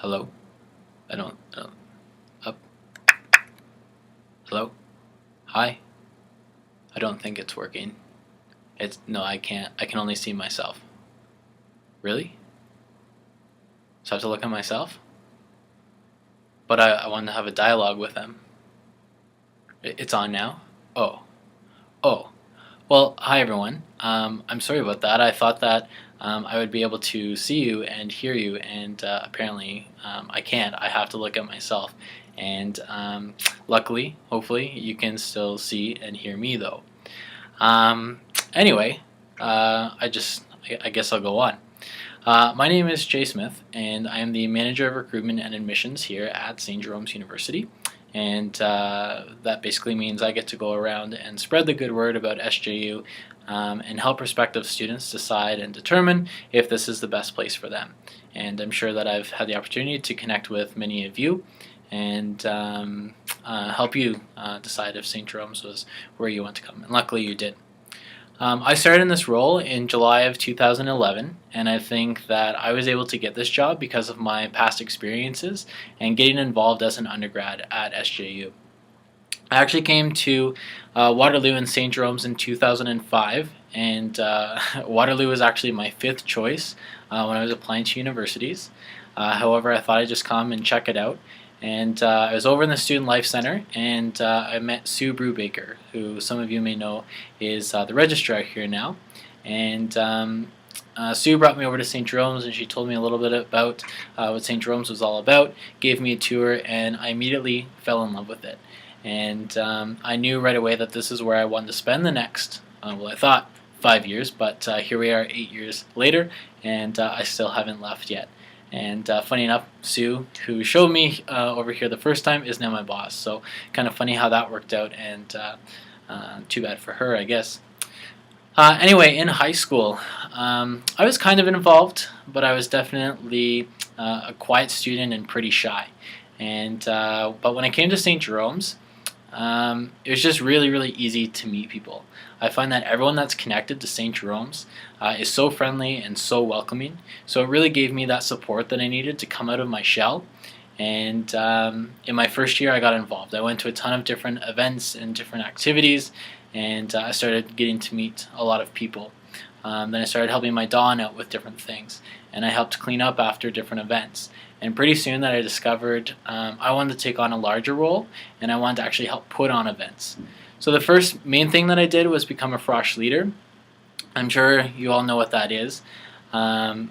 Hello? I don't, up. Hello? Hi? I don't think it's working. No, I can't. I can only see myself. Really? So I have to look at myself? But I want to have a dialogue with them. It's on now? Oh. Oh. Well, hi everyone. I'm sorry about that. I thought that I would be able to see you and hear you, and apparently I can't. I have to look at myself. And luckily, hopefully, you can still see and hear me though. Um, anyway, I guess I'll go on. My name is Jay Smith, and I am the manager of recruitment and admissions here at St. Jerome's University. And that basically means I get to go around and spread the good word about SJU and help prospective students decide and determine if this is the best place for them. And I'm sure that I've had the opportunity to connect with many of you and help you decide if St. Jerome's was where you want to come. And luckily you did. I started in this role in July of 2011, and I think that I was able to get this job because of my past experiences and getting involved as an undergrad at SJU. I actually came to Waterloo and St. Jerome's in 2005, and Waterloo was actually my fifth choice when I was applying to universities. However, I thought I'd just come and check it out. And I was over in the Student Life Center, and I met Sue Brubaker, who some of you may know is the registrar here now. And Sue brought me over to St. Jerome's, and she told me a little bit about what St. Jerome's was all about, gave me a tour, and I immediately fell in love with it. And I knew right away that this is where I wanted to spend the next, I thought 5 years, but here we are 8 years later, and I still haven't left yet. And funny enough, Sue, who showed me over here the first time, is now my boss. So kind of funny how that worked out, and too bad for her, I guess. Anyway, in high school, I was kind of involved, but I was definitely a quiet student and pretty shy. And but when I came to St. Jerome's, it was just really, really easy to meet people. I find that everyone that's connected to St. Jerome's is so friendly and so welcoming. So it really gave me that support that I needed to come out of my shell. And in my first year, I got involved. I went to a ton of different events and different activities, and I started getting to meet a lot of people. Then I started helping my Dawn out with different things, and I helped clean up after different events. And pretty soon that I discovered I wanted to take on a larger role, and I wanted to actually help put on events. So the first main thing that I did was become a frosh leader. I'm sure you all know what that is. But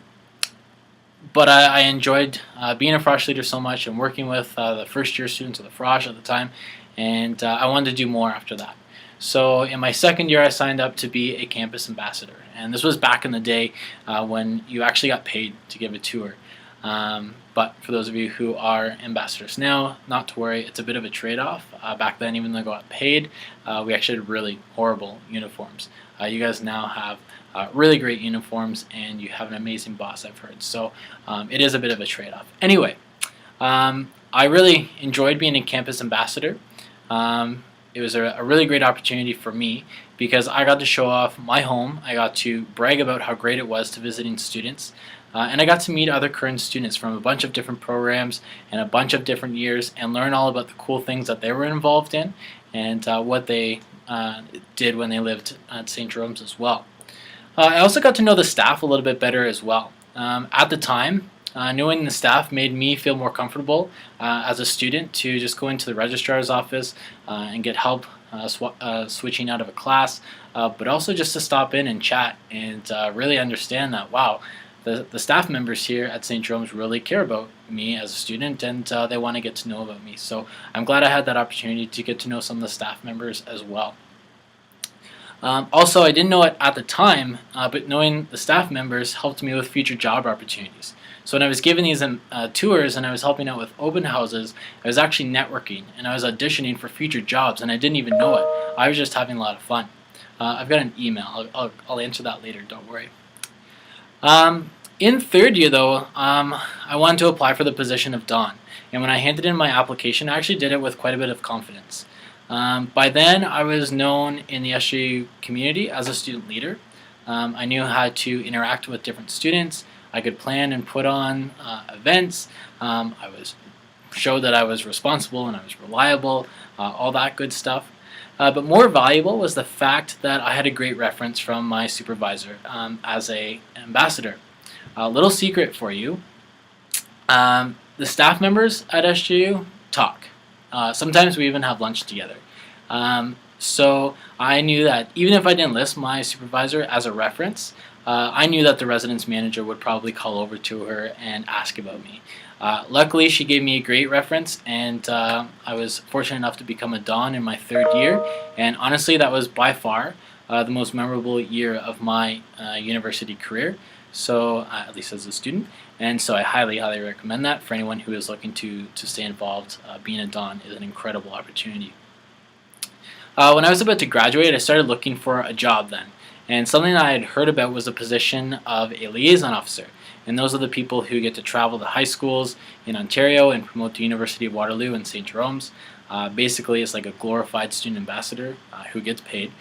I enjoyed being a frosh leader so much and working with the first year students of the frosh at the time, and I wanted to do more after that. So in my second year, I signed up to be a campus ambassador, and this was back in the day when you actually got paid to give a tour. But for those of you who are ambassadors now, not to worry, it's a bit of a trade-off. Back then, even though I got paid, we actually had really horrible uniforms. You guys now have really great uniforms, and you have an amazing boss, I've heard. So it is a bit of a trade-off. Anyway, I really enjoyed being a campus ambassador. It was a really great opportunity for me because I got to show off my home. I got to brag about how great it was to visiting students. And I got to meet other current students from a bunch of different programs and a bunch of different years and learn all about the cool things that they were involved in and what they did when they lived at St. Jerome's as well. I also got to know the staff a little bit better as well. At the time, knowing the staff made me feel more comfortable as a student to just go into the registrar's office and get help switching out of a class, but also just to stop in and chat and really understand that, wow, the staff members here at St. Jerome's really care about me as a student, and they want to get to know about me. So I'm glad I had that opportunity to get to know some of the staff members as well. Also, I didn't know it at the time, but knowing the staff members helped me with future job opportunities. So when I was giving these tours and I was helping out with open houses, I was actually networking and I was auditioning for future jobs, and I didn't even know it. I was just having a lot of fun. I've got an email. I'll answer that later, don't worry. In third year, though, I wanted to apply for the position of Dawn, and when I handed in my application, I actually did it with quite a bit of confidence. By then, I was known in the SJU community as a student leader. I knew how to interact with different students. I could plan and put on events. Showed that I was responsible and I was reliable, all that good stuff. But more valuable was the fact that I had a great reference from my supervisor as a ambassador. A little secret for you: the staff members at SJU talk. Sometimes we even have lunch together. So I knew that even if I didn't list my supervisor as a reference, I knew that the residence manager would probably call over to her and ask about me. Luckily, she gave me a great reference, and I was fortunate enough to become a Don in my 3rd year. And honestly, that was by far the most memorable year of my university career. So at least as a student. And so I highly, highly recommend that for anyone who is looking to stay involved. Being a Don is an incredible opportunity. When I was about to graduate, I started looking for a job then. And something that I had heard about was the position of a liaison officer. And those are the people who get to travel to high schools in Ontario and promote the University of Waterloo and St. Jerome's. Basically, it's like a glorified student ambassador who gets paid,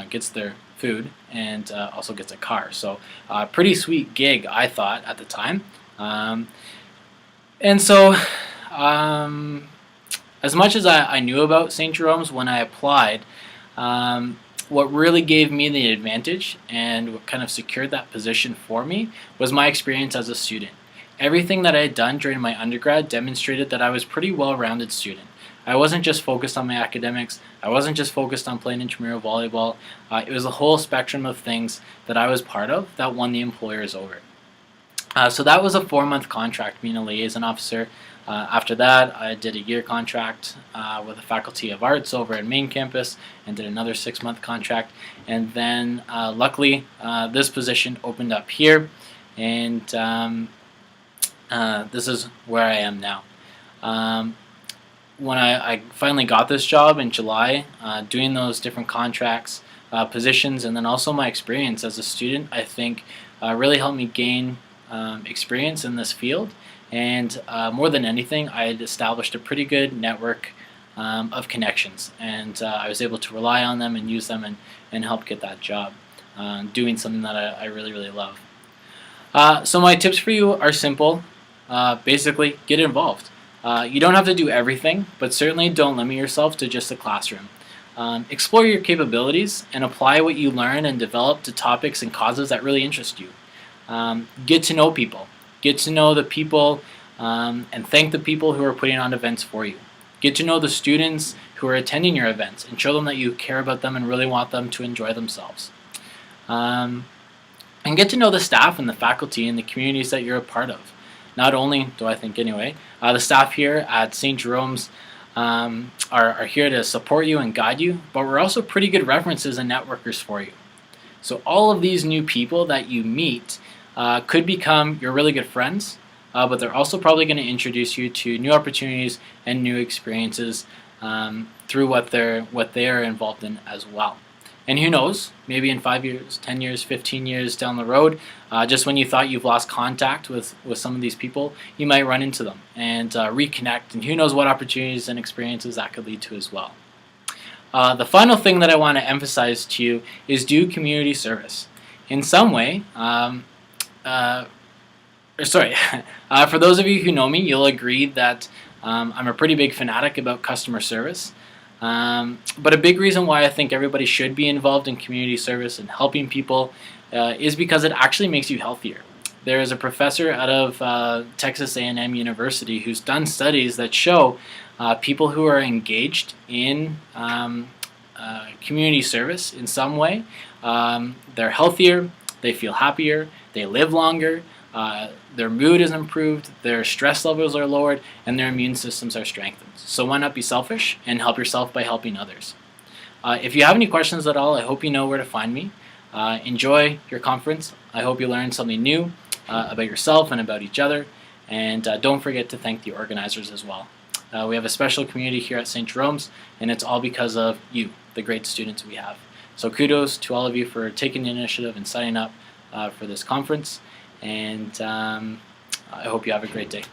gets their food, and also gets a car. So pretty sweet gig, I thought, at the time. And so as much as I knew about St. Jerome's when I applied, what really gave me the advantage and what kind of secured that position for me was my experience as a student. Everything that I had done during my undergrad demonstrated that I was a pretty well-rounded student. I wasn't just focused on my academics. I wasn't just focused on playing intramural volleyball. It was a whole spectrum of things that I was part of that won the employers over. So that was a 4-month contract being a liaison officer. After that, I did a year contract with the Faculty of Arts over at main campus and did another 6-month contract. And then luckily, this position opened up here, and this is where I am now. When I finally got this job in July, doing those different contracts, positions, and then also my experience as a student, I think really helped me gain experience in this field. And more than anything, I had established a pretty good network of connections, and I was able to rely on them and use them and help get that job, doing something that I really, really love. So my tips for you are simple. Basically, get involved. You don't have to do everything, but certainly don't limit yourself to just the classroom. Explore your capabilities and apply what you learn and develop to topics and causes that really interest you. Get to know people. Get to know the people and thank the people who are putting on events for you. Get to know the students who are attending your events and show them that you care about them and really want them to enjoy themselves. And get to know the staff and the faculty and the communities that you're a part of. Not only do I think anyway, the staff here at St. Jerome's are here to support you and guide you, but we're also pretty good references and networkers for you. So all of these new people that you meet could become your really good friends, but they're also probably going to introduce you to new opportunities and new experiences through what they are involved in as well. And who knows, maybe in 5 years, 10 years, 15 years down the road, just when you thought you've lost contact with some of these people, you might run into them and reconnect, and who knows what opportunities and experiences that could lead to as well. The final thing that I want to emphasize to you is do community service. In some way, for those of you who know me, you'll agree that I'm a pretty big fanatic about customer service. But a big reason why I think everybody should be involved in community service and helping people is because it actually makes you healthier. There is a professor out of Texas A&M University who's done studies that show people who are engaged in community service in some way, they're healthier, they feel happier, they live longer, their mood is improved, their stress levels are lowered, and their immune systems are strengthened. So why not be selfish and help yourself by helping others? If you have any questions at all, I hope you know where to find me. Enjoy your conference. I hope you learned something new about yourself and about each other. And don't forget to thank the organizers as well. We have a special community here at St. Jerome's, and it's all because of you, the great students we have. So kudos to all of you for taking the initiative and signing up for this conference. And I hope you have a great day.